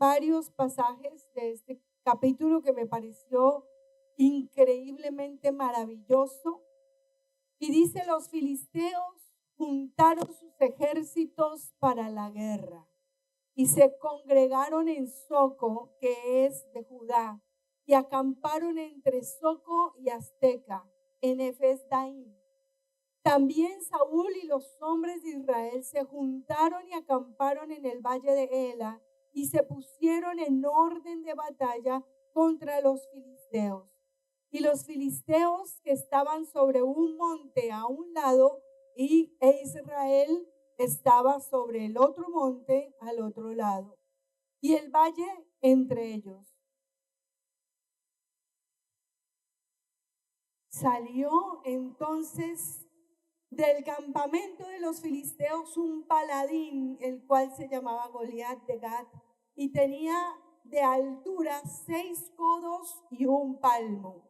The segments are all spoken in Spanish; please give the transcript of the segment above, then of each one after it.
varios pasajes de este capítulo que me pareció increíblemente maravilloso. Y dice: los filisteos juntaron sus ejércitos para la guerra y se congregaron en Soco, que es de Judá, y acamparon entre Soco y Azteca, en Efes-Daim. También Saúl y los hombres de Israel se juntaron y acamparon en el valle de Ela y se pusieron en orden de batalla contra los filisteos. Y los filisteos que estaban sobre un monte a un lado e Israel estaba sobre el otro monte al otro lado, y el valle entre ellos. Salió entonces del campamento de los filisteos un paladín, el cual se llamaba Goliat de Gat, y tenía de altura 6 codos y un palmo.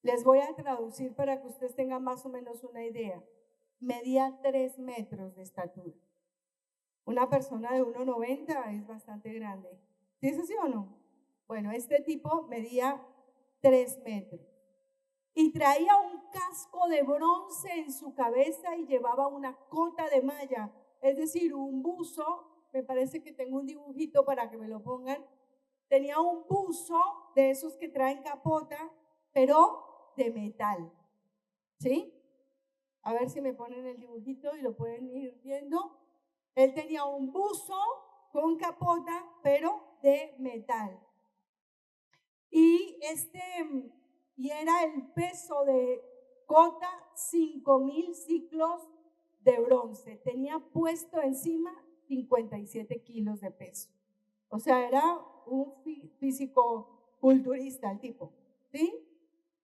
Les voy a traducir para que ustedes tengan más o menos una idea. Medía 3 metros de estatura. Una persona de 1,90 es bastante grande. ¿Sí es así o no? Bueno, este tipo medía 3 metros. Y traía un casco de bronce en su cabeza y llevaba una cota de malla, es decir, un buzo. Me parece que tengo un dibujito para que me lo pongan. Tenía un buzo de esos que traen capota, pero de metal. ¿Sí? A ver si me ponen el dibujito y lo pueden ir viendo. Él tenía un buzo con capota, pero de metal. Y era el peso de cota 5,000 ciclos de bronce. Tenía puesto encima 57 kilos de peso. O sea, era un físico culturista el tipo, ¿sí?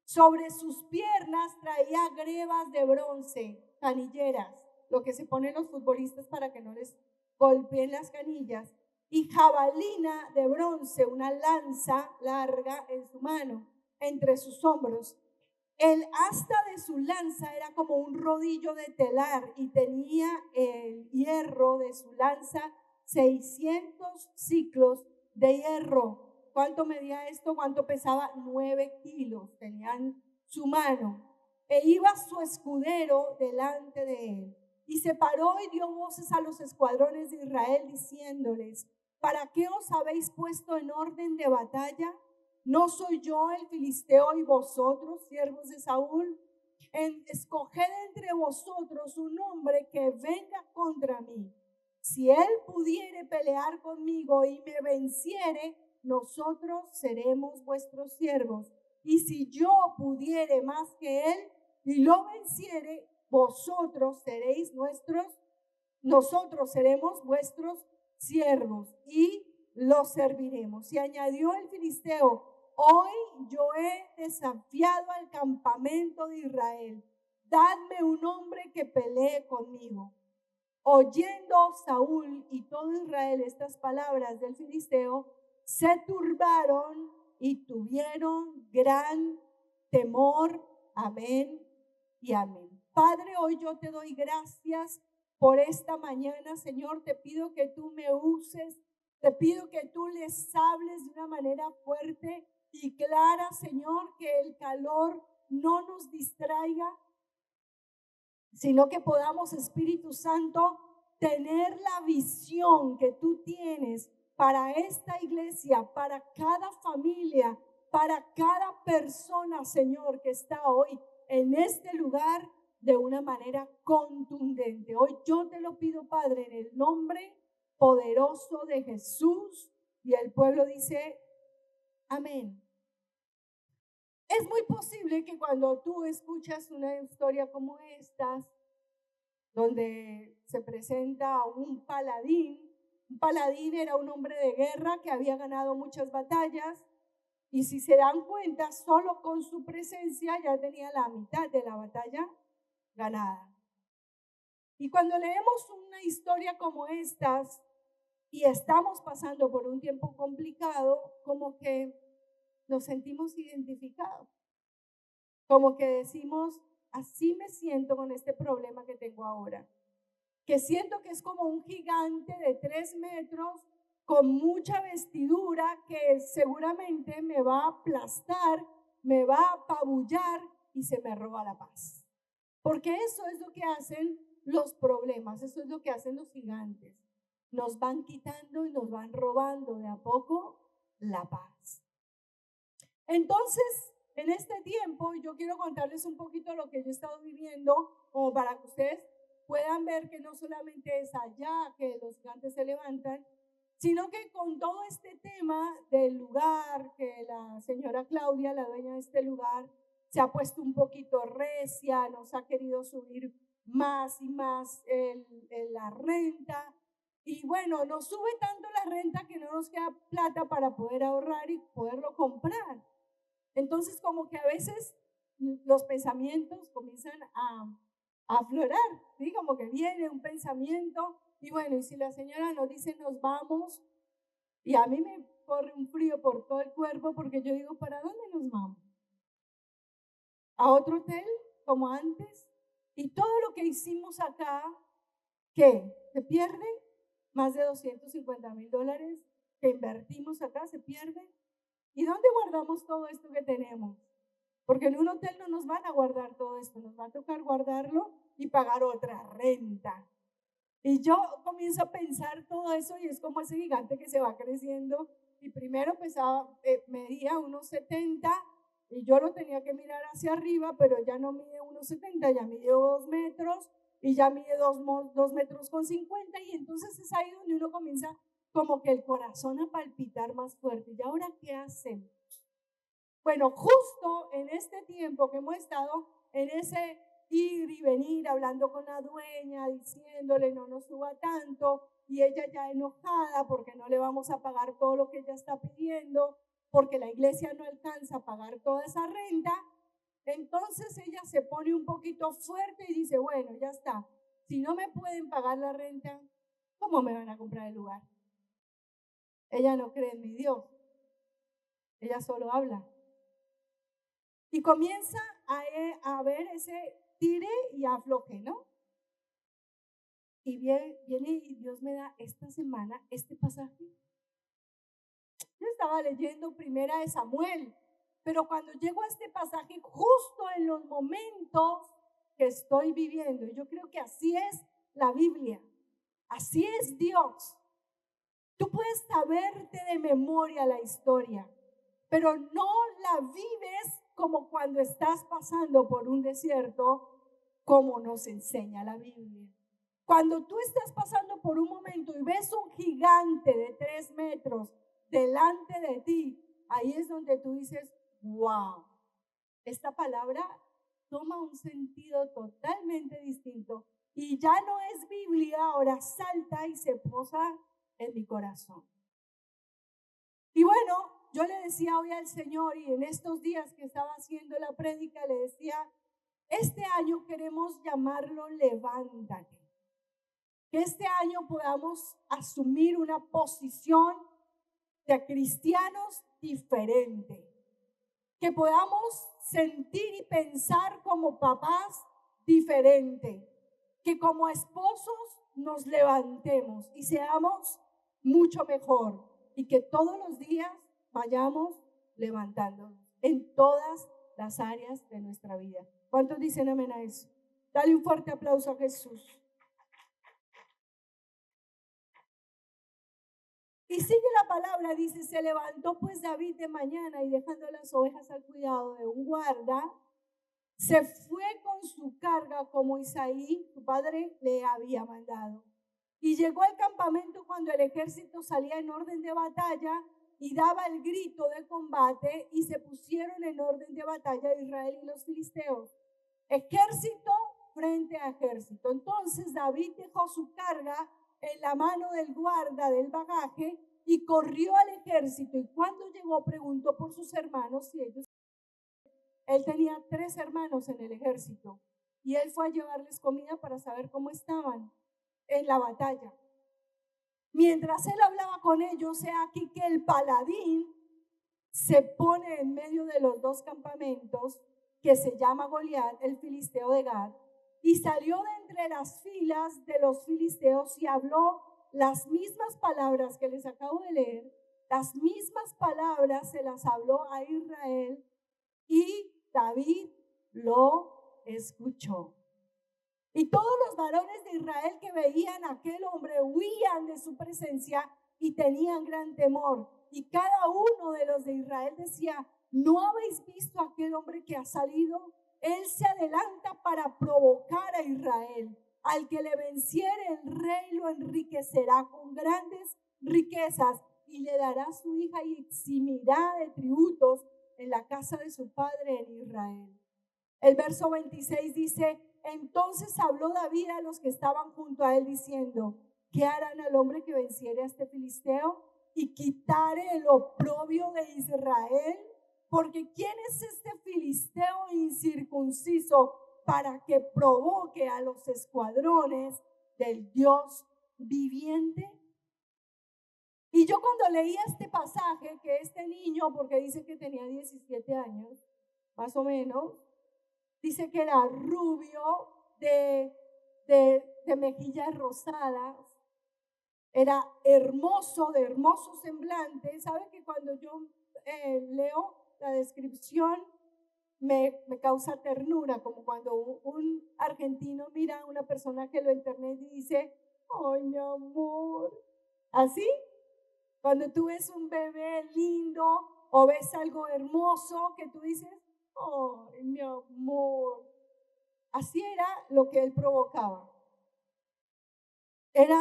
Sobre sus piernas traía grebas de bronce, canilleras, lo que se ponen los futbolistas para que no les golpeen las canillas, y jabalina de bronce, una lanza larga en su mano, entre sus hombros. El asta de su lanza era como un rodillo de telar y tenía el hierro de su lanza 600 ciclos de hierro. ¿Cuánto medía esto? ¿Cuánto pesaba? 9 kilos tenía en su mano. E iba su escudero delante de él. Y se paró y dio voces a los escuadrones de Israel diciéndoles: ¿para qué os habéis puesto en orden de batalla? ¿No soy yo el filisteo y vosotros, siervos de Saúl? Escoged entre vosotros un hombre que venga contra mí. Si él pudiere pelear conmigo y me venciere, nosotros seremos vuestros siervos. Y si yo pudiere más que él y lo venciere, nosotros seremos vuestros siervos y los serviremos. Y añadió el filisteo: hoy yo he desafiado al campamento de Israel. Dadme un hombre que pelee conmigo. Oyendo Saúl y todo Israel estas palabras del filisteo, se turbaron y tuvieron gran temor. Amén y amén. Padre, hoy yo te doy gracias por esta mañana, Señor. Te pido que tú me uses, te pido que tú les hables de una manera fuerte y clara, Señor, que el calor no nos distraiga, sino que podamos, Espíritu Santo, tener la visión que tú tienes para esta iglesia, para cada familia, para cada persona, Señor, que está hoy en este lugar de una manera contundente. Hoy yo te lo pido, Padre, en el nombre poderoso de Jesús. Y el pueblo dice: amén. Es muy posible que cuando tú escuchas una historia como estas, donde se presenta un paladín era un hombre de guerra que había ganado muchas batallas, y si se dan cuenta, solo con su presencia ya tenía la mitad de la batalla ganada. Y cuando leemos una historia como estas y estamos pasando por un tiempo complicado, como que nos sentimos identificados, como que decimos: así me siento con este problema que tengo ahora, que siento que es como un gigante de 3 metros con mucha vestidura que seguramente me va a aplastar, me va a apabullar y se me roba la paz. Porque eso es lo que hacen los problemas, eso es lo que hacen los gigantes. Nos van quitando y nos van robando de a poco la paz. Entonces, en este tiempo, yo quiero contarles un poquito lo que yo he estado viviendo, como para que ustedes puedan ver que no solamente es allá que los gigantes se levantan, sino que con todo este tema del lugar, que la señora Claudia, la dueña de este lugar, se ha puesto un poquito recia, nos ha querido subir más y más la renta. Y bueno, nos sube tanto la renta que no nos queda plata para poder ahorrar y poderlo comprar. Entonces, como que a veces los pensamientos comienzan a aflorar, ¿sí? Como que viene un pensamiento y bueno, y si la señora nos dice nos vamos, y a mí me corre un frío por todo el cuerpo porque yo digo, ¿para dónde nos vamos? ¿A otro hotel como antes? Y todo lo que hicimos acá, ¿qué? ¿Se pierde? Más de $250,000 que invertimos acá, ¿se pierde? ¿Y dónde guardamos todo esto que tenemos? Porque en un hotel no nos van a guardar todo esto, nos va a tocar guardarlo y pagar otra renta. Y yo comienzo a pensar todo eso y es como ese gigante que se va creciendo y primero medía 1,70 y yo lo tenía que mirar hacia arriba, pero ya no mide 1,70, ya mide 2 metros y ya mide 2 metros con 50 y entonces es ahí donde uno comienza como que el corazón a palpitar más fuerte. ¿Y ahora qué hacemos? Bueno, justo en este tiempo que hemos estado en ese ir y venir, hablando con la dueña, diciéndole no nos suba tanto, y ella ya enojada porque no le vamos a pagar todo lo que ella está pidiendo, porque la iglesia no alcanza a pagar toda esa renta, entonces ella se pone un poquito fuerte y dice, bueno, ya está, si no me pueden pagar la renta, ¿cómo me van a comprar el lugar? Ella no cree en mi Dios, ella solo habla. Y comienza a ver ese tire y afloje, ¿no? Y viene y Dios me da esta semana este pasaje. Yo estaba leyendo Primera de Samuel, pero cuando llego a este pasaje, justo en los momentos que estoy viviendo, yo creo que así es la Biblia, así es Dios. Tú puedes saberte de memoria la historia, pero no la vives como cuando estás pasando por un desierto, como nos enseña la Biblia. Cuando tú estás pasando por un momento y ves un gigante de 3 metros delante de ti, ahí es donde tú dices, wow, esta palabra toma un sentido totalmente distinto y ya no es Biblia, ahora salta y se posa en mi corazón. Y bueno, yo le decía hoy al Señor y en estos días que estaba haciendo la prédica, le decía, este año queremos llamarlo levántate. Que este año podamos asumir una posición de cristianos diferente. Que podamos sentir y pensar como papás diferente. Que como esposos nos levantemos y seamos mucho mejor. Y que todos los días vayamos levantándonos en todas las áreas de nuestra vida. ¿Cuántos dicen amén a eso? Dale un fuerte aplauso a Jesús. Y sigue la palabra, dice, se levantó pues David de mañana y dejando las ovejas al cuidado de un guarda, se fue con su carga como Isaí, su padre, le había mandado. Y llegó al campamento cuando el ejército salía en orden de batalla y daba el grito de combate y se pusieron en orden de batalla Israel y los filisteos. Ejército frente a ejército. Entonces David dejó su carga en la mano del guarda del bagaje y corrió al ejército. Y cuando llegó preguntó por sus hermanos si ellos... Él tenía 3 hermanos en el ejército y él fue a llevarles comida para saber cómo estaban en la batalla. Mientras él hablaba con ellos, he aquí que el paladín se pone en medio de los 2 campamentos, que se llama Goliat, el filisteo de Gad, y salió de entre las filas de los filisteos y habló las mismas palabras que les acabo de leer, las mismas palabras se las habló a Israel y David lo escuchó. Y todos los varones de Israel que veían a aquel hombre huían de su presencia y tenían gran temor. Y cada uno de los de Israel decía: ¿no habéis visto a aquel hombre que ha salido? Él se adelanta para provocar a Israel. Al que le venciere, el rey lo enriquecerá con grandes riquezas y le dará su hija y eximirá de tributos en la casa de su padre en Israel. El verso 26 dice: entonces habló David a los que estaban junto a él diciendo: ¿qué harán al hombre que venciere a este filisteo y quitare el oprobio de Israel? Porque ¿quién es este filisteo incircunciso para que provoque a los escuadrones del Dios viviente? Y yo cuando leía este pasaje, que este niño, porque dice que tenía 17 años, más o menos, dice que era rubio, de mejillas rosadas, era hermoso, de hermoso semblante. ¿Sabe que cuando yo leo la descripción me causa ternura? Como cuando un argentino mira a una persona que lo internet y dice: ¡ay, mi amor! ¿Así? Cuando tú ves un bebé lindo o ves algo hermoso que tú dices: ¡ay, mi amor! Así era lo que él provocaba. Era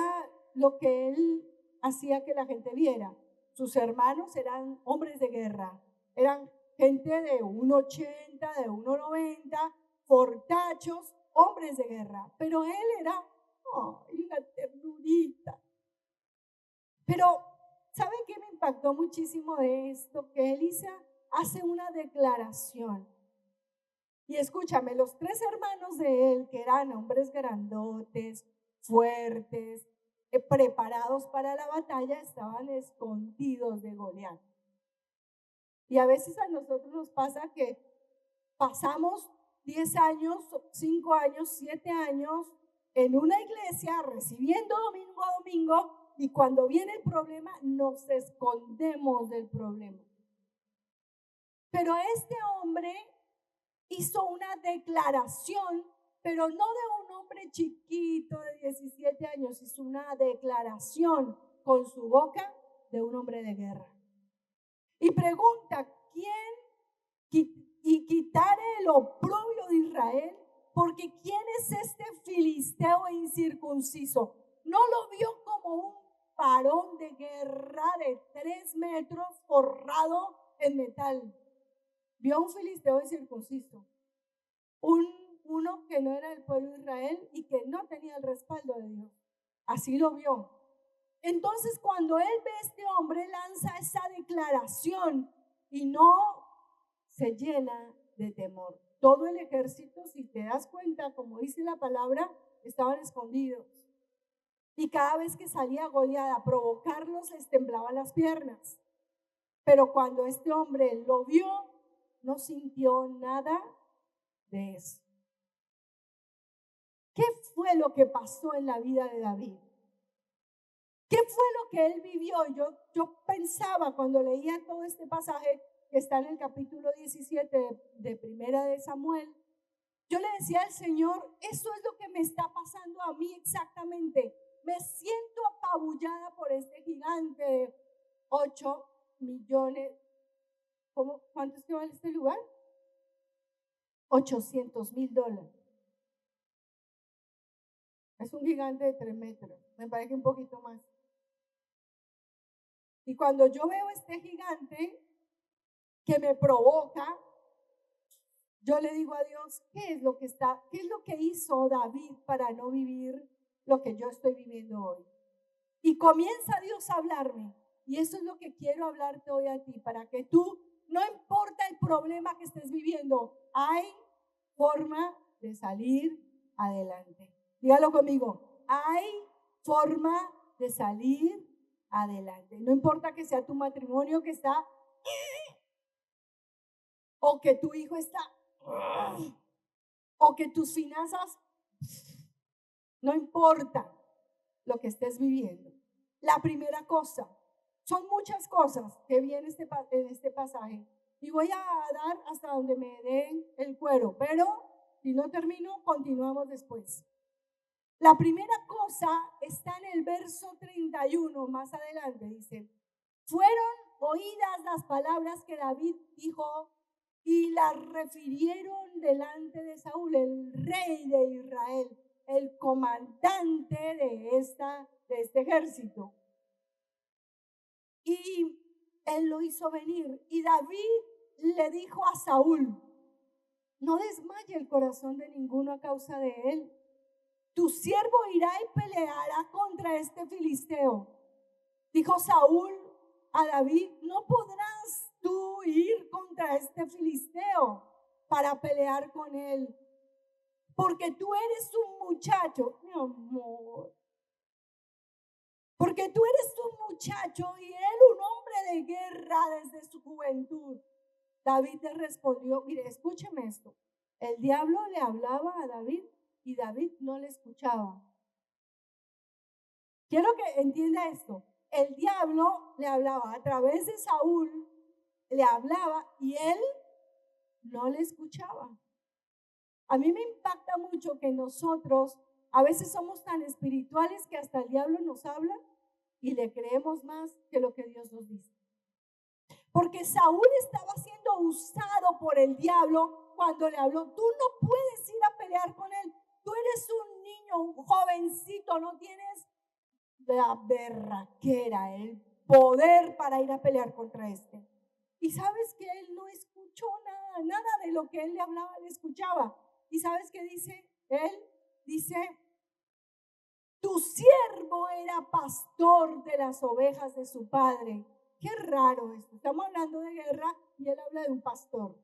lo que él hacía que la gente viera. Sus hermanos eran hombres de guerra. Eran gente de 1,80, de 1,90, fortachos, hombres de guerra. Pero él era, una ternurita. Pero, ¿sabe qué me impactó muchísimo de esto? Que Elisa hace una declaración. Y escúchame, los 3 hermanos de él, que eran hombres grandotes, fuertes, preparados para la batalla, estaban escondidos de Goliat. Y a veces a nosotros nos pasa que pasamos 10 años, 5 años, 7 años en una iglesia recibiendo domingo a domingo, y cuando viene el problema nos escondemos del problema. Pero este hombre hizo una declaración, pero no de un hombre chiquito de 17 años, hizo una declaración con su boca de un hombre de guerra. Y pregunta: ¿quién y quitare el oprobio de Israel? Porque ¿quién es este filisteo incircunciso? No lo vio como un varón de guerra de 3 metros forrado en metal. Vio un filisteo incircunciso, uno que no era del pueblo de Israel y que no tenía el respaldo de Dios. Así lo vio. Entonces, cuando él ve a este hombre, lanza esa declaración y no se llena de temor. Todo el ejército, si te das cuenta, como dice la palabra, estaban escondidos. Y cada vez que salía Goliat a provocarlos, les temblaban las piernas. Pero cuando este hombre lo vio, no sintió nada de eso. ¿Qué fue lo que pasó en la vida de David? ¿Qué fue lo que él vivió? Yo pensaba cuando leía todo este pasaje que está en el capítulo 17 de Primera de Samuel, yo le decía al Señor: eso es lo que me está pasando a mí exactamente. Me siento apabullada por este gigante de 8 millones. ¿Cuánto es que vale este lugar? $800,000. Es un gigante de 3 metros, me parece un poquito más. Y cuando yo veo este gigante que me provoca, yo le digo a Dios: ¿qué es lo que hizo David para no vivir lo que yo estoy viviendo hoy? Y comienza Dios a hablarme. Y eso es lo que quiero hablarte hoy a ti, para que tú, no importa el problema que estés viviendo, hay forma de salir adelante. Dígalo conmigo: hay forma de salir adelante. No importa que sea tu matrimonio que está, o que tu hijo está, o que tus finanzas, no importa lo que estés viviendo. la primera cosa. Son muchas cosas que vienen en este pasaje. Y voy a dar hasta donde me den el cuero, pero si no termino, continuamos después. La primera cosa está en el verso 31, más adelante, dice: fueron oídas las palabras que David dijo y las refirieron delante de Saúl, el rey de Israel, el comandante de este ejército. Y él lo hizo venir. Y David le dijo a Saúl: no desmaye el corazón de ninguno a causa de él. Tu siervo irá y peleará contra este filisteo. Dijo Saúl a David: no podrás tú ir contra este filisteo para pelear con él, porque tú eres un muchacho, mi amor. Porque tú eres un muchacho y él un hombre de guerra desde su juventud. David le respondió: mire, escúcheme esto. El diablo le hablaba a David y David no le escuchaba. Quiero que entienda esto. El diablo le hablaba a través de Saúl, le hablaba y él no le escuchaba. A mí me impacta mucho que nosotros a veces somos tan espirituales que hasta el diablo nos habla y le creemos más que lo que Dios nos dice. Porque Saúl estaba siendo usado por el diablo cuando le habló: tú no puedes ir a pelear con él. Tú eres un niño, un jovencito, no tienes la berraquera, el poder para ir a pelear contra este. Y sabes que él no escuchó nada de lo que él le hablaba, le escuchaba. Y sabes qué dice él, dice: tu siervo era pastor de las ovejas de su padre. Qué raro esto. Estamos hablando de guerra y él habla de un pastor.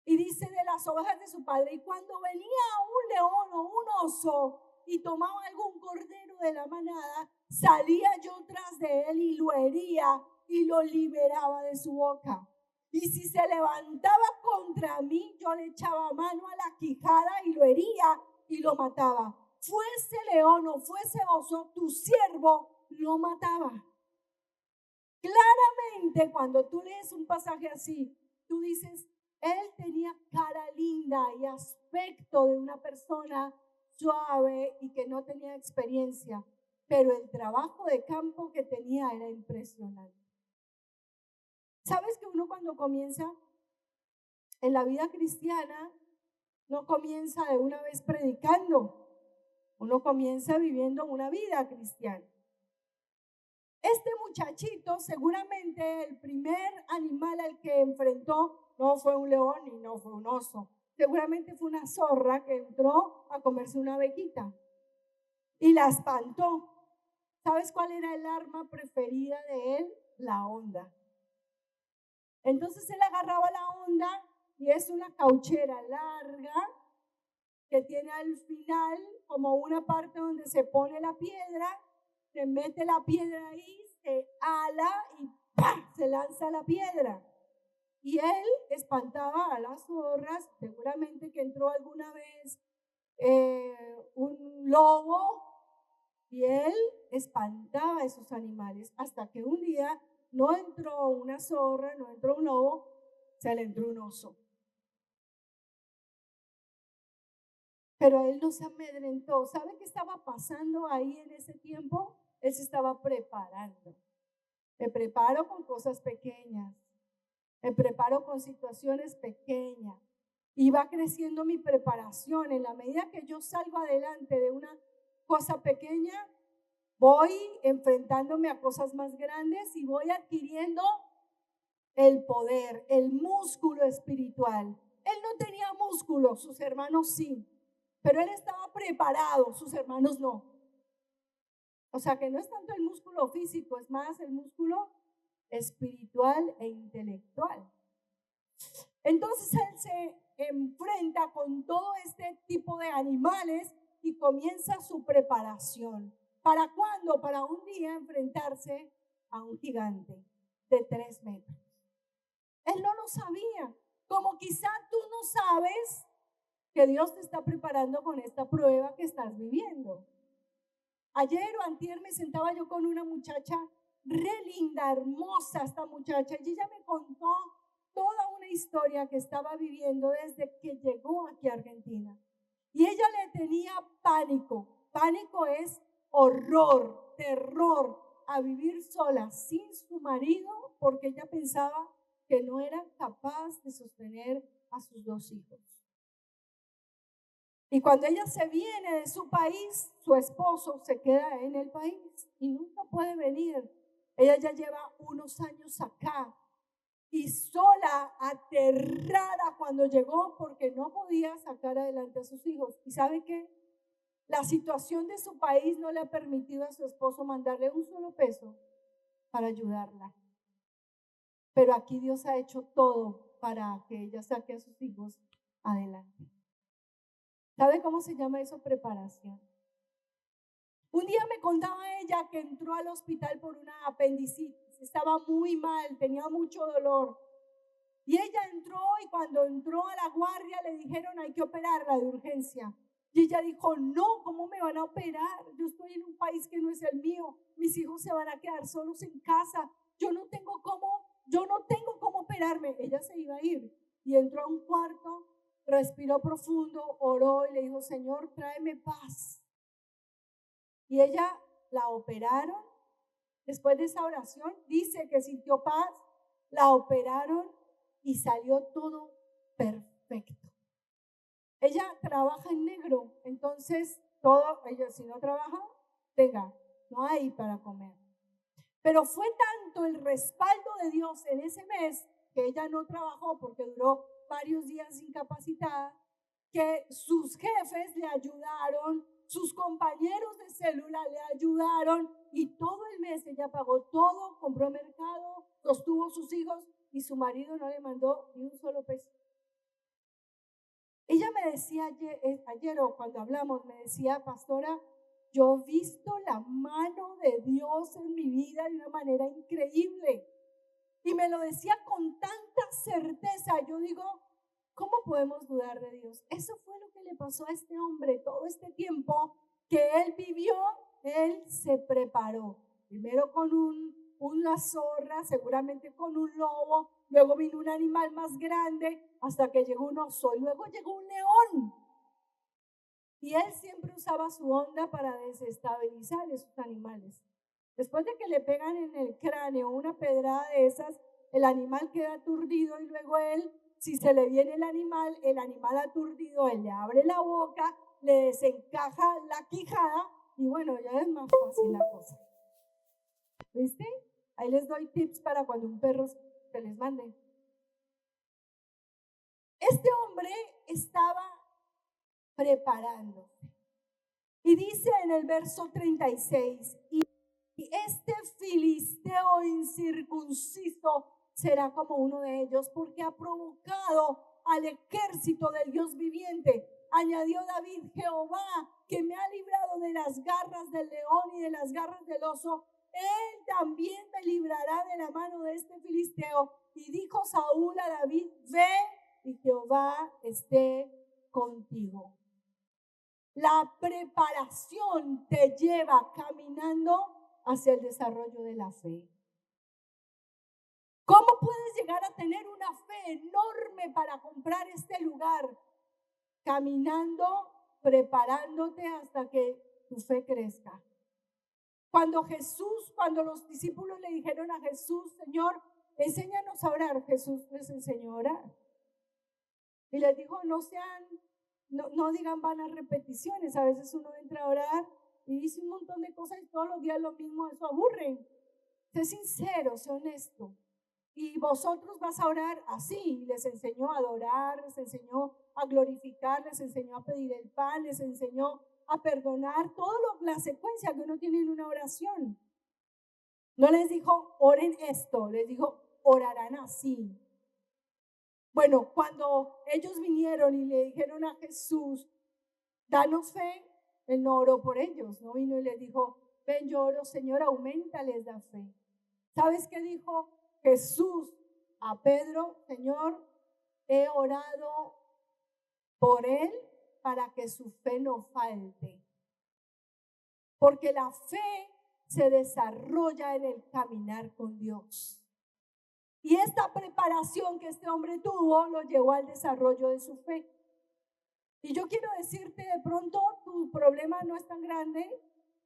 Y dice: de las ovejas de su padre. Y cuando venía un león o un oso y tomaba algún cordero de la manada, salía yo tras de él y lo hería y lo liberaba de su boca. Y si se levantaba contra mí, yo le echaba mano a la quijada y lo hería y lo mataba. Fuese león o fuese oso, tu siervo lo mataba. Claramente, cuando tú lees un pasaje así, tú dices: él tenía cara linda y aspecto de una persona suave y que no tenía experiencia, pero el trabajo de campo que tenía era impresionante. ¿Sabes que uno cuando comienza en la vida cristiana no comienza de una vez predicando? Uno comienza viviendo una vida cristiana. Este muchachito, seguramente el primer animal al que enfrentó no fue un león y no fue un oso. Seguramente fue una zorra que entró a comerse una abejita y la espantó. ¿Sabes cuál era el arma preferida de él? La honda. Entonces él agarraba la honda y es una cauchera larga que tiene al final como una parte donde se pone la piedra, se mete la piedra ahí, se ala y ¡pam!, se lanza la piedra. Y él espantaba a las zorras. Seguramente que entró alguna vez un lobo y él espantaba a esos animales hasta que un día no entró una zorra, no entró un lobo, se le entró un oso. Pero él no se amedrentó. ¿Sabe qué estaba pasando ahí en ese tiempo? Él se estaba preparando. Me preparo con cosas pequeñas. Me preparo con situaciones pequeñas. Y va creciendo mi preparación. En la medida que yo salgo adelante de una cosa pequeña, voy enfrentándome a cosas más grandes y voy adquiriendo el poder, el músculo espiritual. Él no tenía músculo, sus hermanos sí. Pero él estaba preparado, sus hermanos no. O sea que no es tanto el músculo físico, es más el músculo espiritual e intelectual. Entonces él se enfrenta con todo este tipo de animales y comienza su preparación. ¿Para cuándo? Para un día enfrentarse a un gigante de 3 metros. Él no lo sabía. Como quizá tú no sabes que Dios te está preparando con esta prueba que estás viviendo. Ayer o antier me sentaba yo con una muchacha re linda, hermosa esta muchacha, y ella me contó toda una historia que estaba viviendo desde que llegó aquí a Argentina. Y ella le tenía pánico. Pánico es horror, terror a vivir sola sin su marido, porque ella pensaba que no era capaz de sostener a sus 2 hijos. Y cuando ella se viene de su país, su esposo se queda en el país y nunca puede venir. Ella ya lleva unos años acá y sola, aterrada cuando llegó porque no podía sacar adelante a sus hijos. ¿Y sabe qué? La situación de su país no le ha permitido a su esposo mandarle un solo peso para ayudarla. Pero aquí Dios ha hecho todo para que ella saque a sus hijos adelante. ¿Sabe cómo se llama eso? Preparación. Un día me contaba ella que entró al hospital por una apendicitis. Estaba muy mal, tenía mucho dolor. Y ella entró y cuando entró a la guardia le dijeron hay que operarla de urgencia. Y ella dijo, no, ¿cómo me van a operar? Yo estoy en un país que no es el mío. Mis hijos se van a quedar solos en casa. Yo no tengo cómo operarme. Ella se iba a ir y entró a un cuarto, respiró profundo, oró y le dijo, Señor, tráeme paz. Y ella la operaron. Después de esa oración, dice que sintió paz, la operaron y salió todo perfecto. Ella trabaja en negro, entonces ella si no trabaja, no hay para comer. Pero fue tanto el respaldo de Dios en ese mes que ella no trabajó porque duró varios días incapacitada, que sus jefes le ayudaron, sus compañeros de célula le ayudaron y todo el mes ella pagó todo, compró mercado, sostuvo sus hijos y su marido no le mandó ni un solo peso. Ella me decía ayer o cuando hablamos, me decía, pastora, yo he visto la mano de Dios en mi vida de una manera increíble. Y me lo decía con tanta certeza. Yo digo, ¿cómo podemos dudar de Dios? Eso fue lo que le pasó a este hombre todo este tiempo que él vivió. Él se preparó. Primero con una zorra, seguramente con un lobo. Luego vino un animal más grande hasta que llegó un oso. Y luego llegó un león. Y él siempre usaba su onda para desestabilizar esos animales. Después de que le pegan en el cráneo una pedrada de esas, el animal queda aturdido y luego él, si se le viene el animal aturdido, él le abre la boca, le desencaja la quijada y bueno, ya es más fácil la cosa. ¿Viste? Ahí les doy tips para cuando un perro se les mande. Este hombre estaba preparándose. Y dice en el verso 36, y este filisteo incircunciso será como uno de ellos, porque ha provocado al ejército del Dios viviente. Añadió David, Jehová, que me ha librado de las garras del león y de las garras del oso, él también me librará de la mano de este filisteo. Y dijo Saúl a David, ve y Jehová esté contigo. La preparación te lleva caminando hacia el desarrollo de la fe. ¿Cómo puedes llegar a tener una fe enorme para comprar este lugar? Caminando, preparándote hasta que tu fe crezca. Cuando los discípulos le dijeron a Jesús, Señor, enséñanos a orar, Jesús les enseñó a orar. Y les dijo, no digan vanas repeticiones. A veces uno entra a orar y dice un montón de cosas y todos los días lo mismo, eso aburre. Sé sincero, sé honesto. Y vosotros vas a orar así. Les enseñó a adorar, les enseñó a glorificar, les enseñó a pedir el pan, les enseñó a perdonar, la secuencia que uno tiene en una oración. No les dijo, oren esto, les dijo, orarán así. Bueno, cuando ellos vinieron y le dijeron a Jesús, danos fe, él no oró por ellos, no vino y les dijo, ven, yo oro, Señor, auméntales la fe. ¿Sabes qué dijo Jesús a Pedro? Señor, he orado por él para que su fe no falte. porque la fe se desarrolla en el caminar con Dios. Y esta preparación que este hombre tuvo lo llevó al desarrollo de su fe. Y yo quiero decirte, de pronto tu problema no es tan grande,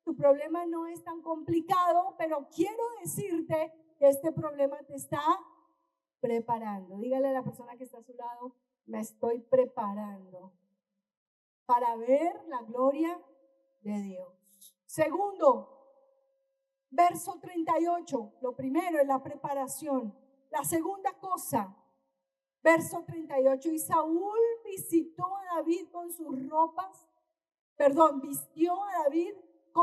tu problema no es tan complicado, pero quiero decirte que este problema te está preparando. Dígale a la persona que está a su lado, me estoy preparando para ver la gloria de Dios. Segundo, verso 38, lo primero es la preparación. La segunda cosa, verso 38, y Saúl vistió a David con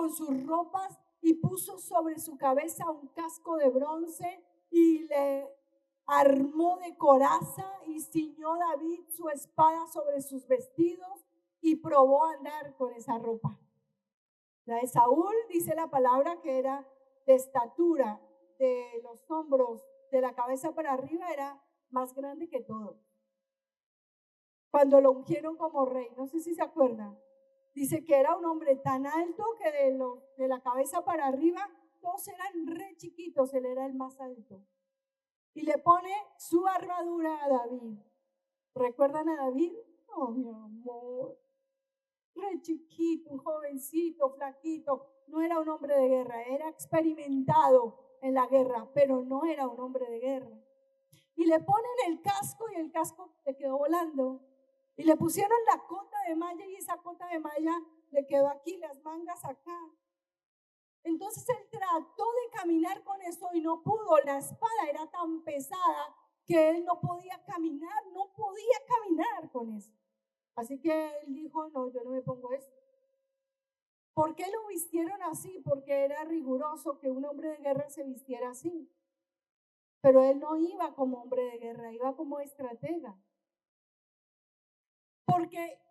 sus ropas y puso sobre su cabeza un casco de bronce y le armó de coraza y ciñó David su espada sobre sus vestidos y probó a andar con esa ropa. La de Saúl dice la palabra que era de estatura, de los hombros, de la cabeza para arriba, era más grande que todo. Cuando lo ungieron como rey, no sé si se acuerdan, dice que era un hombre tan alto que de la cabeza para arriba todos eran re chiquitos, él era el más alto. Y le pone su armadura a David. ¿Recuerdan a David? Oh, mi amor, re chiquito, un jovencito, flaquito. No era un hombre de guerra, era experimentado en la guerra, pero no era un hombre de guerra. Y le ponen el casco y el casco le quedó volando. Y le pusieron la cota de malla y esa cota de malla le quedó aquí, las mangas acá. Entonces él trató de caminar con eso y no pudo. La espada era tan pesada que él no podía caminar con eso. Así que él dijo, no, yo no me pongo eso. ¿Por qué lo vistieron así? Porque era riguroso que un hombre de guerra se vistiera así. Pero él no iba como hombre de guerra, iba como estratega.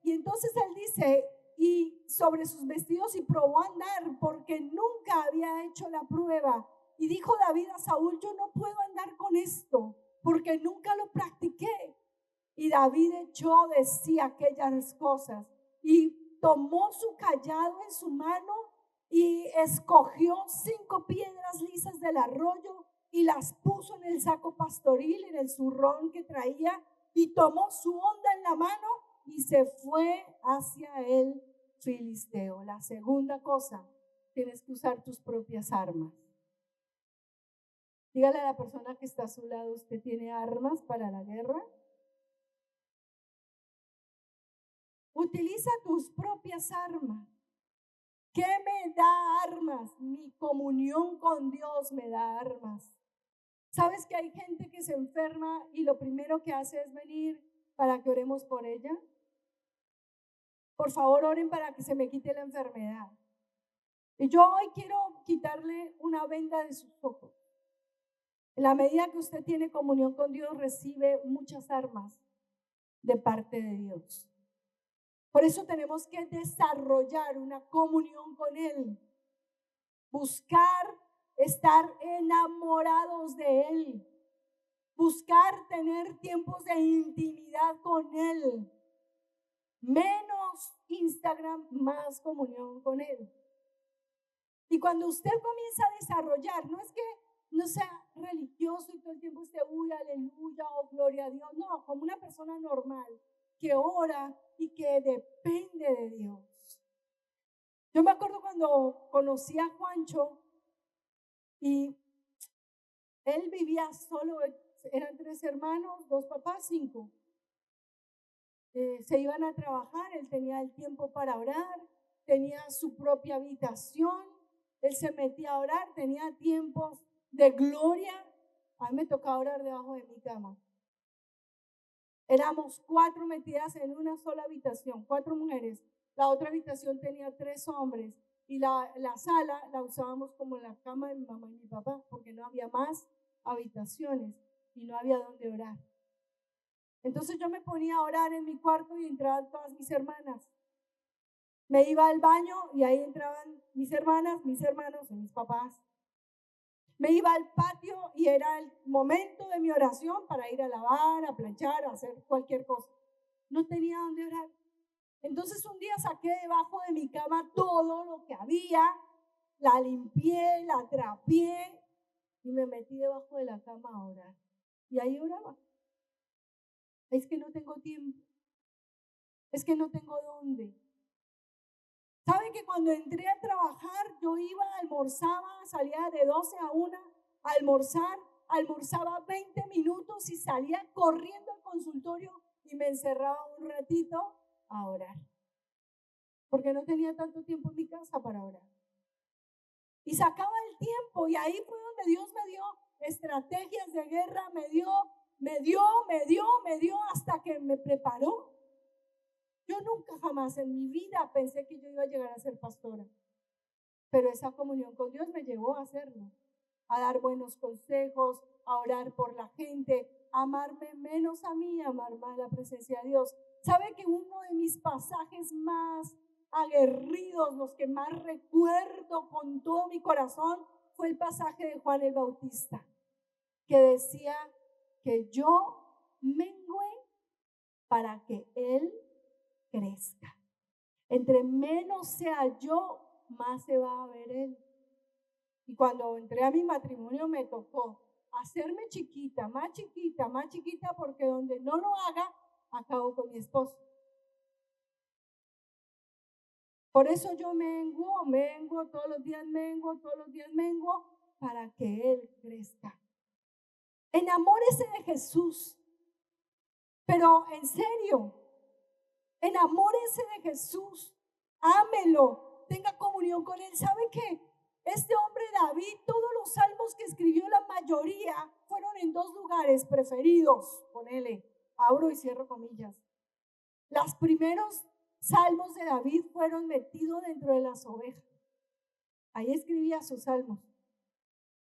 Y entonces él dice, y sobre sus vestidos y probó a andar, porque nunca había hecho la prueba. Y dijo David a Saúl, yo no puedo andar con esto, porque nunca lo practiqué. Y David echó de sí aquellas cosas y tomó su cayado en su mano y escogió 5 piedras lisas del arroyo y las puso en el saco pastoril, en el zurrón que traía, y tomó su honda en la mano y se fue hacia el filisteo. La segunda cosa, tienes que usar tus propias armas. Dígale a la persona que está a su lado, ¿usted tiene armas para la guerra? Utiliza tus propias armas. ¿Qué me da armas? Mi comunión con Dios me da armas. ¿Sabes que hay gente que se enferma y lo primero que hace es venir para que oremos por ella? Por favor, oren para que se me quite la enfermedad. Y yo hoy quiero quitarle una venda de sus ojos. En la medida que usted tiene comunión con Dios, recibe muchas armas de parte de Dios. Por eso tenemos que desarrollar una comunión con Él. Buscar estar enamorados de Él. Buscar tener tiempos de intimidad con Él. Menos Instagram, más comunión con Él. Y cuando usted comienza a desarrollar, no es que no sea religioso y todo el tiempo esté, uy, aleluya, oh, gloria a Dios. No, como una persona normal que ora y que depende de Dios. Yo me acuerdo cuando conocí a Juancho y él vivía solo, eran 3 hermanos, 2 papás, 5. Se iban a trabajar, él tenía el tiempo para orar, tenía su propia habitación, él se metía a orar, tenía tiempos de gloria. A mí me tocaba orar debajo de mi cama. Éramos 4 metidas en una sola habitación, 4 mujeres. La otra habitación tenía 3 hombres y la sala la usábamos como la cama de mi mamá y mi papá porque no había más habitaciones y no había donde orar. Entonces yo me ponía a orar en mi cuarto y entraban todas mis hermanas. Me iba al baño y ahí entraban mis hermanas, mis hermanos y mis papás. Me iba al patio y era el momento de mi oración para ir a lavar, a planchar, a hacer cualquier cosa. No tenía dónde orar. Entonces un día saqué debajo de mi cama todo lo que había la limpié, la trapié y me metí debajo de la cama a orar. Y ahí oraba. Es que no tengo tiempo. Es que no tengo dónde. ¿Saben que cuando entré a trabajar, yo iba, almorzaba, salía de 12 a 1 a almorzar, almorzaba 20 minutos y salía corriendo al consultorio y me encerraba un ratito a orar? Porque no tenía tanto tiempo en mi casa para orar. Y sacaba el tiempo y ahí fue donde Dios me dio estrategias de guerra, me dio hasta que me preparó. Yo nunca jamás en mi vida pensé que yo iba a llegar a ser pastora, pero esa comunión con Dios me llevó a hacerlo, a dar buenos consejos, a orar por la gente, a amarme menos a mí, a amar más la presencia de Dios. ¿Sabe que uno de mis pasajes más aguerridos, los que más recuerdo con todo mi corazón, fue el pasaje de Juan el Bautista, que decía que yo mengüe para que Él crezca? Entre menos sea yo, más se va a ver Él. Y cuando entré a mi matrimonio me tocó hacerme chiquita, más chiquita, porque donde no lo haga, acabo con mi esposo. Por eso yo menguo, todos los días menguo, para que Él crezca. Enamórese de Jesús, pero en serio, enamórese de Jesús, ámelo, tenga comunión con Él. ¿Sabe qué? Este hombre David, todos los salmos que escribió, la mayoría fueron en dos lugares preferidos, ponele, abro y cierro comillas. Los primeros salmos de David fueron metidos dentro de las ovejas. Ahí escribía sus salmos,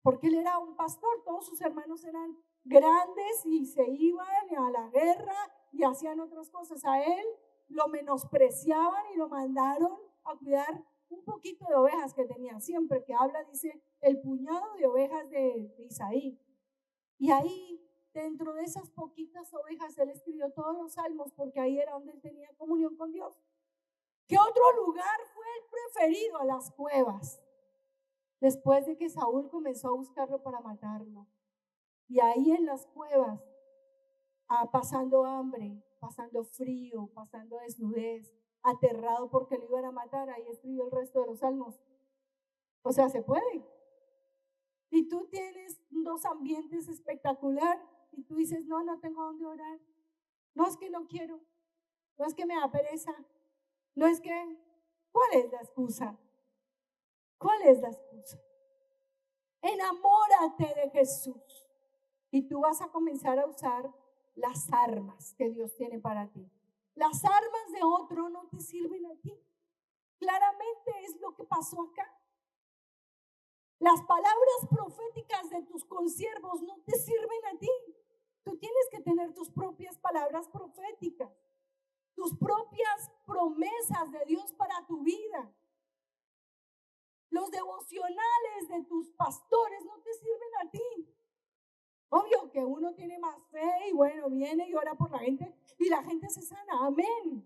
porque él era un pastor, todos sus hermanos eran grandes y se iban a la guerra y hacían otras cosas. A él lo menospreciaban y lo mandaron a cuidar un poquito de ovejas que tenía. Siempre que habla dice el puñado de ovejas de Isaí. Y ahí, dentro de esas poquitas ovejas, él escribió todos los salmos, porque ahí era donde él tenía comunión con Dios. ¿Qué otro lugar fue el preferido? A las cuevas, después de que Saúl comenzó a buscarlo para matarlo. Y ahí en las cuevas, pasando hambre, pasando frío, pasando desnudez, aterrado porque lo iban a matar, ahí escribió el resto de los salmos. O sea, se puede. Y tú tienes dos ambientes espectacular y tú dices, no tengo dónde orar. No es que no quiero, no es que me da pereza, no es que, ¿cuál es la excusa? ¿Cuál es la excusa? Enamórate de Jesús y tú vas a comenzar a usar las armas que Dios tiene para ti. Las armas de otro no te sirven a ti. Claramente es lo que pasó acá. Las palabras proféticas de tus consiervos no te sirven a ti. Tú tienes que tener tus propias palabras proféticas, tus propias promesas de Dios para tu vida. Los devocionales de tus pastores no te sirven a ti. Obvio que uno tiene más fe y bueno, viene y ora por la gente y la gente se sana, amén.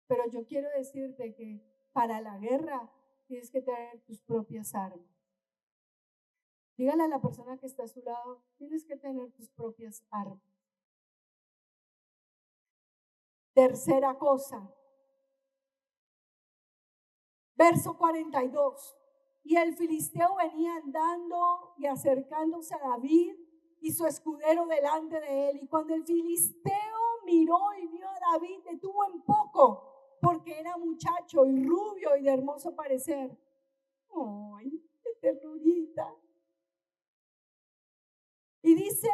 Pero yo quiero decirte que para la guerra tienes que tener tus propias armas. Dígale a la persona que está a su lado, tienes que tener tus propias armas. Tercera cosa, verso 42. Y el filisteo venía andando y acercándose a David y su escudero delante de él. Y cuando el filisteo miró y vio a David, detuvo en poco, porque era muchacho y rubio y de hermoso parecer. ¡Ay, qué ternurita! Y dice,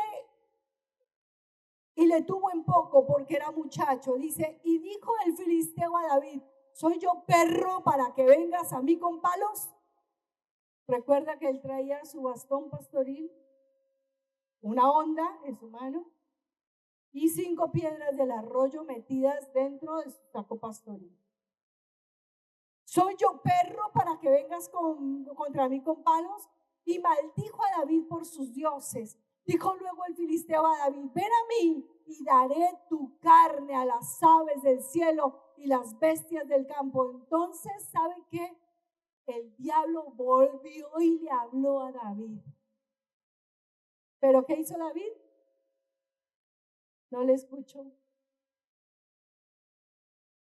y le tuvo en poco porque era muchacho. Dice, y dijo el filisteo a David, ¿soy yo perro para que vengas a mí con palos? Recuerda que él traía su bastón pastoril, una honda en su mano y 5 piedras del arroyo metidas dentro de su saco pastoril. ¿Soy yo perro para que vengas contra mí con palos? Y maldijo a David por sus dioses. Dijo luego el filisteo a David, ven a mí y daré tu carne a las aves del cielo y las bestias del campo. Entonces, ¿sabe qué? el diablo volvió y le habló a David. ¿Pero qué hizo David? No le escuchó.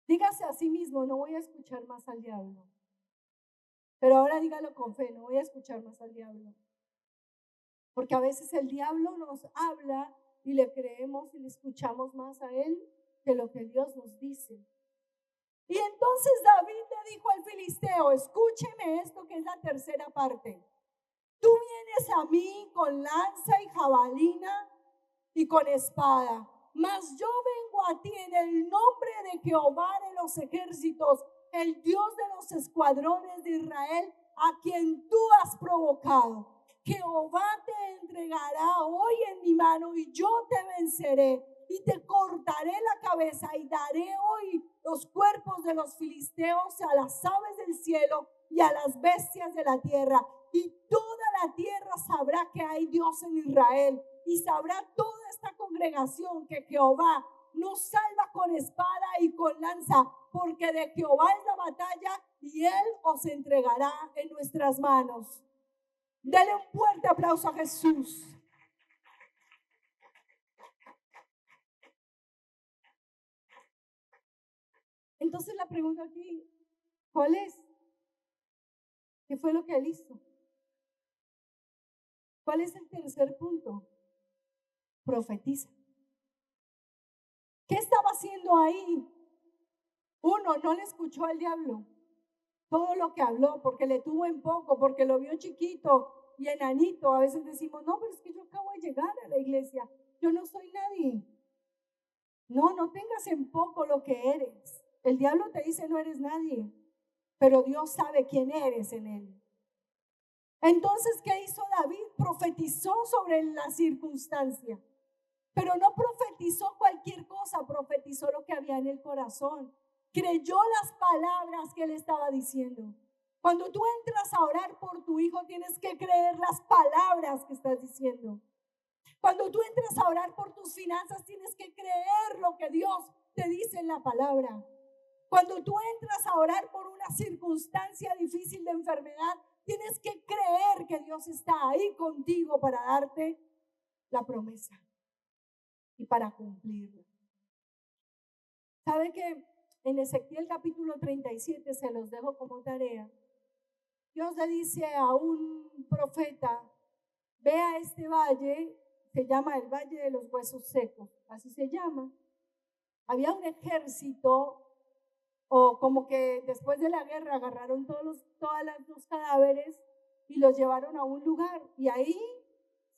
Dígase a sí mismo, no voy a escuchar más al diablo. Pero ahora dígalo con fe, no voy a escuchar más al diablo. Porque a veces el diablo nos habla y le creemos y le escuchamos más a él que lo que Dios nos dice. Y entonces David le dijo al filisteo, escúcheme esto que es la tercera parte. Tú vienes a mí con lanza y jabalina y con espada, mas yo vengo a ti en el nombre de Jehová de los ejércitos, el Dios de los escuadrones de Israel, a quien tú has provocado. Jehová te entregará hoy en mi mano y yo te venceré y te cortaré la cabeza y daré hoy los cuerpos de los filisteos a las aves del cielo y a las bestias de la tierra. Y toda la tierra sabrá que hay Dios en Israel y sabrá toda esta congregación que Jehová nos salva con espada y con lanza, porque de Jehová es la batalla y Él os entregará en nuestras manos. Dale un fuerte aplauso a Jesús. Entonces la pregunta aquí, ¿cuál es? ¿Qué fue lo que Él hizo? ¿Cuál es el tercer punto? Profetiza. ¿Qué estaba haciendo ahí? Uno, no le escuchó al diablo todo lo que habló, porque le tuvo en poco, porque lo vio chiquito y enanito. A veces decimos, no, pero es que yo acabo de llegar a la iglesia, yo no soy nadie. No, no tengas en poco lo que eres. El diablo te dice no eres nadie, pero Dios sabe quién eres en él. Entonces, ¿qué hizo David? Profetizó sobre la circunstancia, pero no profetizó cualquier cosa, profetizó lo que había en el corazón. Creyó las palabras que él estaba diciendo. Cuando tú entras a orar por tu hijo, tienes que creer las palabras que estás diciendo. Cuando tú entras a orar por tus finanzas, tienes que creer lo que Dios te dice en la palabra. Cuando tú entras a orar por una circunstancia difícil de enfermedad, tienes que creer que Dios está ahí contigo para darte la promesa y para cumplirla. ¿Sabe que en Ezequiel capítulo 37, se los dejo como tarea? Dios le dice a un profeta, ve a este valle, se llama el Valle de los Huesos Secos, así se llama. Había un ejército, o como que después de la guerra agarraron todos los cadáveres y los llevaron a un lugar y ahí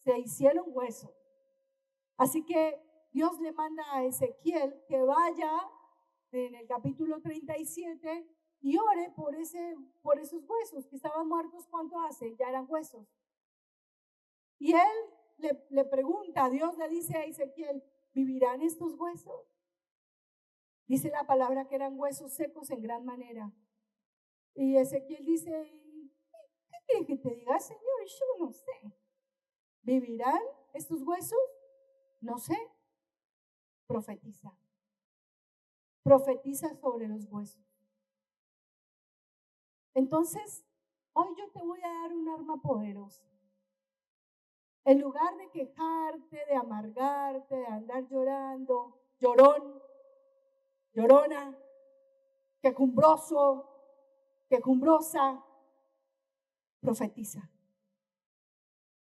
se hicieron huesos. Así que Dios le manda a Ezequiel que vaya en el capítulo 37 y ore por esos huesos que estaban muertos. ¿Cuánto hace? Ya eran huesos. Y él le pregunta, Dios le dice a Ezequiel, ¿vivirán estos huesos? Dice la palabra que eran huesos secos en gran manera. Y Ezequiel dice, ¿qué quiere que te diga, Señor? Yo no sé. ¿Vivirán estos huesos? No sé. Profetiza. Profetiza sobre los huesos. Entonces, hoy yo te voy a dar un arma poderosa. En lugar de quejarte, de amargarte, de andar llorando, llorón, llorona, quejumbroso, quejumbrosa, profetiza.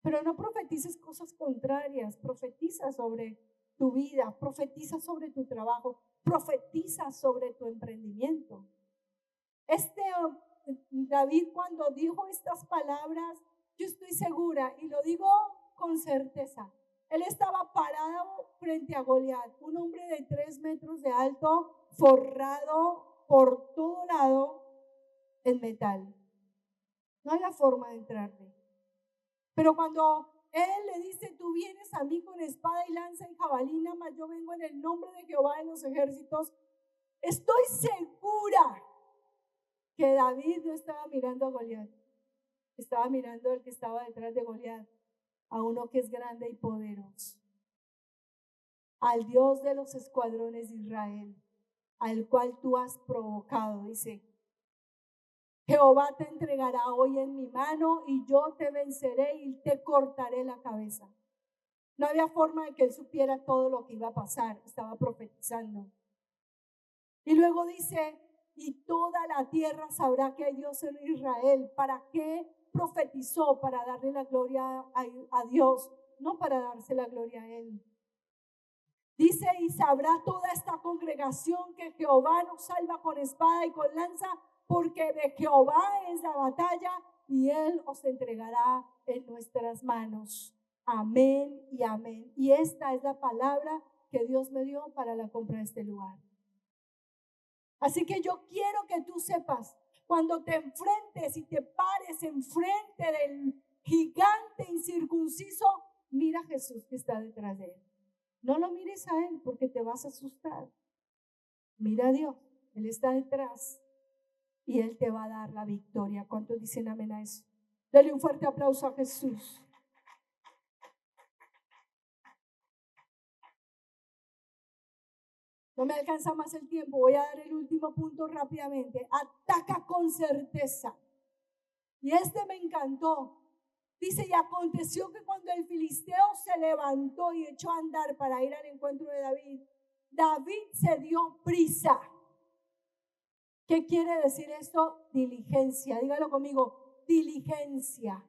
Pero no profetices cosas contrarias, profetiza sobre tu vida, profetiza sobre tu trabajo, profetiza sobre tu emprendimiento. David, cuando dijo estas palabras, yo estoy segura y lo digo con certeza, él estaba parado frente a Goliat, un hombre de 3 metros de alto, forrado por todo lado en metal. No había forma de entrarle. Pero cuando él le dice, tú vienes a mí con espada y lanza y jabalina, mas yo vengo en el nombre de Jehová de los ejércitos, estoy segura que David no estaba mirando a Goliat, estaba mirando al que estaba detrás de Goliat, a uno que es grande y poderoso, al Dios de los escuadrones de Israel, al cual tú has provocado, dice. Jehová te entregará hoy en mi mano y yo te venceré y te cortaré la cabeza. No había forma de que él supiera todo lo que iba a pasar, estaba profetizando. Y luego dice, y toda la tierra sabrá que hay Dios en Israel. ¿Para qué profetizó? Para darle la gloria a Dios, no para darse la gloria a él. Dice, y sabrá toda esta congregación que Jehová nos salva con espada y con lanza, porque de Jehová es la batalla y él os entregará en nuestras manos. Amén y amén. Y esta es la palabra que Dios me dio para la compra de este lugar. Así que yo quiero que tú sepas, cuando te enfrentes y te pares enfrente del gigante incircunciso, mira a Jesús que está detrás de él. No lo mires a él porque te vas a asustar. Mira a Dios, él está detrás y él te va a dar la victoria. ¿Cuántos dicen amén a eso? Dale un fuerte aplauso a Jesús. No me alcanza más el tiempo, voy a dar el último punto rápidamente. Ataca con certeza. Y este me encantó. Dice, y aconteció que cuando el filisteo se levantó y echó a andar para ir al encuentro de David, David se dio prisa. ¿Qué quiere decir esto? Diligencia. Dígalo conmigo, diligencia.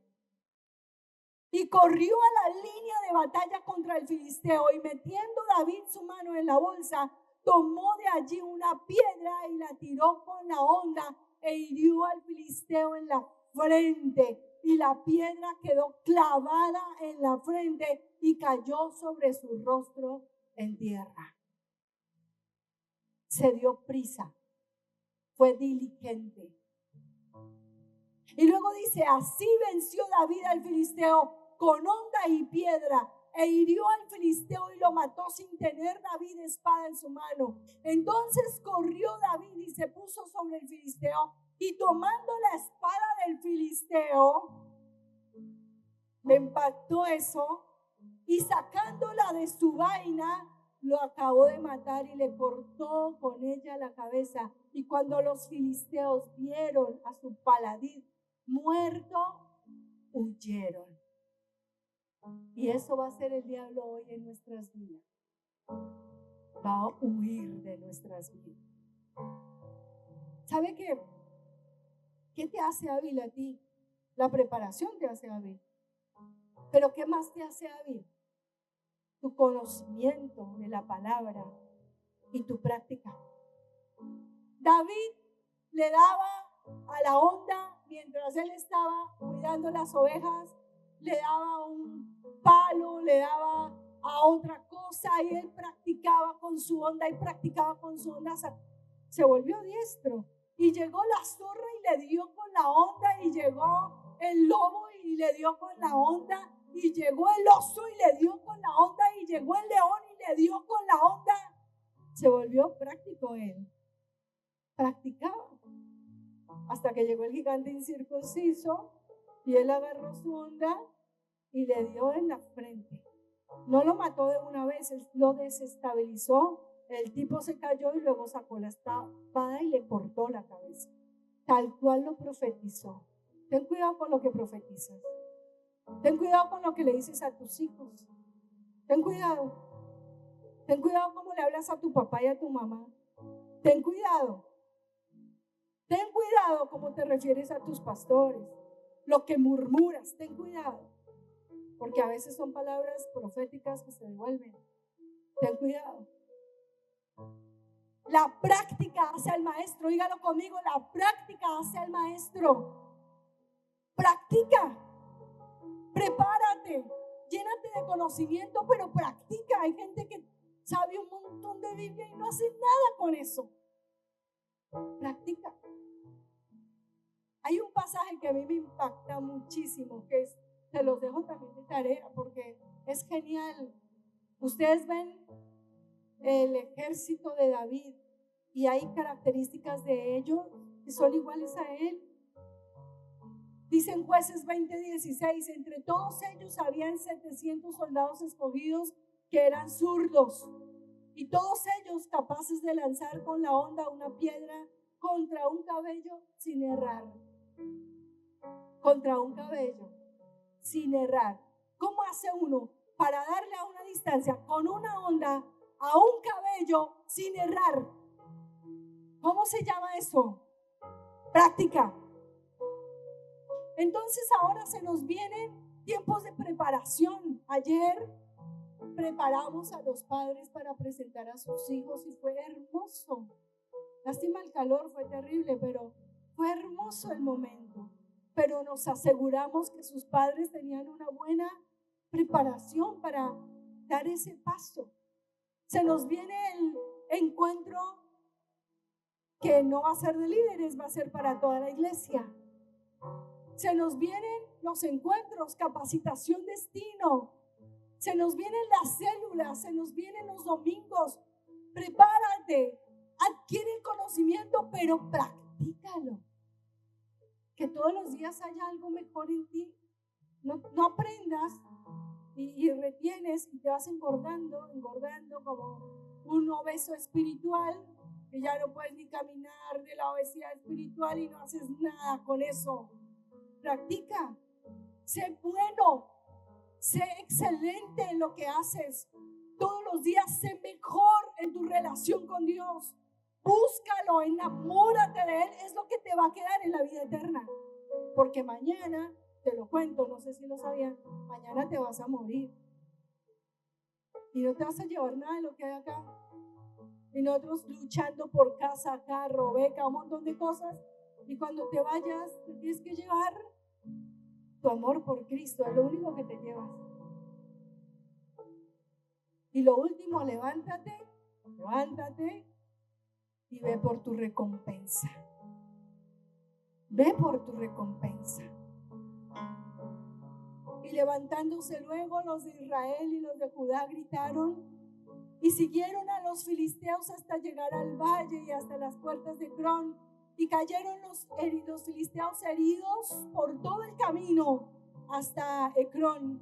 Y corrió a la línea de batalla contra el filisteo y metiendo David su mano en la bolsa, tomó de allí una piedra y la tiró con la honda e hirió al filisteo en la frente. Y la piedra quedó clavada en la frente y cayó sobre su rostro en tierra. Se dio prisa, fue diligente. Y luego dice, así venció David al filisteo con honda y piedra, e hirió al filisteo y lo mató sin tener David espada en su mano. Entonces corrió David y se puso sobre el filisteo, y tomando la espada del filisteo, me impactó eso, y sacándola de su vaina, lo acabó de matar y le cortó con ella la cabeza. Y cuando los filisteos vieron a su paladín muerto, huyeron. Y eso va a ser el diablo hoy en nuestras vidas. Va a huir de nuestras vidas. ¿Sabe qué? ¿Qué te hace hábil a ti? La preparación te hace hábil. Pero ¿qué más te hace hábil? Tu conocimiento de la palabra y tu práctica. David le daba a la honda mientras él estaba cuidando las ovejas, le daba un palo, le daba a otra cosa y él practicaba con su honda y practicaba con su honda. Se volvió diestro y llegó la zorra y le dio con la honda, y llegó el lobo y le dio con la honda, y llegó el oso y le dio con la honda, y llegó el león y le dio con la honda. Se volvió práctico él. Practicaba hasta que llegó el gigante incircunciso y él agarró su honda y le dio en la frente. No lo mató de una vez, él lo desestabilizó. El tipo se cayó y luego sacó la espada y le cortó la cabeza, tal cual lo profetizó. Ten cuidado con lo que profetizas. Ten cuidado con lo que le dices a tus hijos. Ten cuidado. Ten cuidado cómo le hablas a tu papá y a tu mamá. Ten cuidado. Ten cuidado cómo te refieres a tus pastores. Lo que murmuras, ten cuidado. Porque a veces son palabras proféticas que se devuelven. Ten cuidado. La práctica hace al maestro. Dígalo conmigo, la práctica hace al maestro. Practica. Prepárate. Llénate de conocimiento, pero practica. Hay gente que sabe un montón de Biblia y no hace nada con eso. Practica. Hay un pasaje que a mí me impacta muchísimo, que se los dejo también de tarea porque es genial. Ustedes ven el ejército de David y hay características de ellos que son iguales a él. Dicen Jueces 20:16, entre todos ellos habían 700 soldados escogidos que eran zurdos, y todos ellos capaces de lanzar con la honda una piedra contra un cabello sin errar. Contra un cabello sin errar. ¿Cómo hace uno para darle a una distancia con una onda a un cabello sin errar? ¿Cómo se llama eso? Práctica. Entonces ahora se nos vienen tiempos de preparación. Ayer preparamos a los padres para presentar a sus hijos y fue hermoso. Lástima el calor, fue terrible, pero fue hermoso el momento. Pero nos aseguramos que sus padres tenían una buena preparación para dar ese paso. Se nos viene el encuentro que no va a ser de líderes, va a ser para toda la iglesia. Se nos vienen los encuentros, capacitación destino. Se nos vienen las células, se nos vienen los domingos. Prepárate, adquiere el conocimiento, pero practícalo. Que todos los días haya algo mejor en ti. No aprendas y retienes y te vas engordando como un obeso espiritual, que ya no puedes ni caminar de la obesidad espiritual y no haces nada con eso. Practica, sé bueno, sé excelente en lo que haces. Todos los días sé mejor en tu relación con Dios. Búscalo, enamórate de Él, es lo que te va a quedar en la vida eterna. Porque mañana, te lo cuento, no sé si lo sabían, mañana te vas a morir. Y no te vas a llevar nada de lo que hay acá. Y nosotros luchando por casa, carro, beca, un montón de cosas. Y cuando te vayas, te tienes que llevar tu amor por Cristo, es lo único que te llevas. Y lo último, levántate y ve por tu recompensa. Ve por tu recompensa. Y levantándose luego los de Israel y los de Judá gritaron y siguieron a los filisteos hasta llegar al valle y hasta las puertas de Ecrón. Y cayeron los filisteos heridos por todo el camino hasta Ecrón.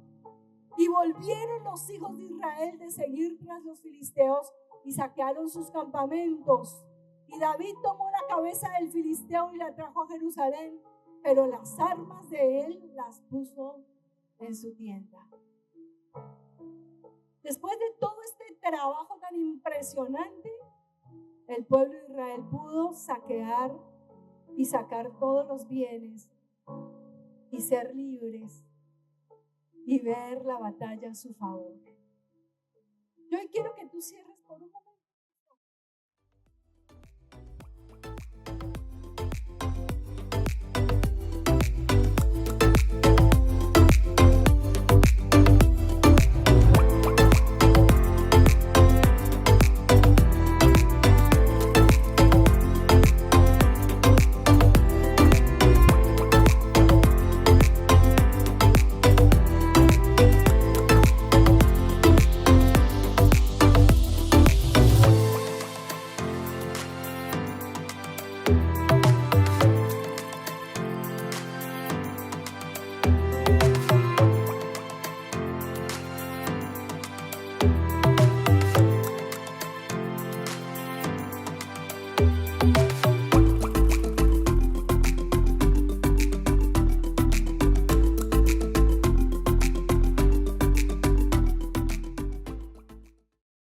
Y volvieron los hijos de Israel de seguir tras los filisteos y saquearon sus campamentos. Y David tomó la cabeza del filisteo y la trajo a Jerusalén, pero las armas de él las puso en su tienda. Después de todo este trabajo tan impresionante, el pueblo de Israel pudo saquear y sacar todos los bienes y ser libres y ver la batalla a su favor. Yo hoy quiero que tú cierres por un momento